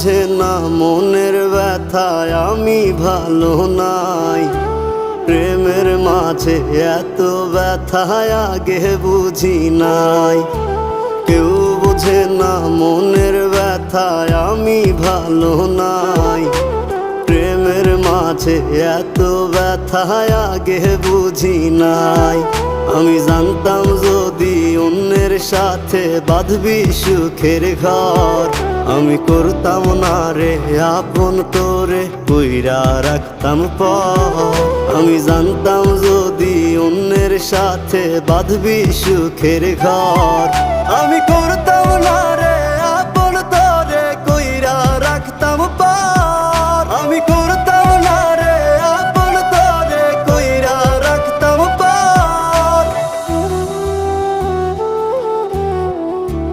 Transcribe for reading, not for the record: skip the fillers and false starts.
বোঝে না মনের ব্যথায় আমি ভালো নাই। প্রেমের মাঝে এত ব্যথায় আগে বুঝি নাই। কেউ বোঝে না মনের ব্যথায় আমি ভালো নাই। প্রেমের মাঝে এত ব্যথায় আগে বুঝি নাই। আমি জানতাম যদি অন্যের সাথে বাঁধবি সুখের ঘর, আমি করতাম না রে আপন তোরে কইরা রাখতাম পর। আমি জানতাম যদি অন্যের সাথে বাঁধবি সুখের ঘর, আমি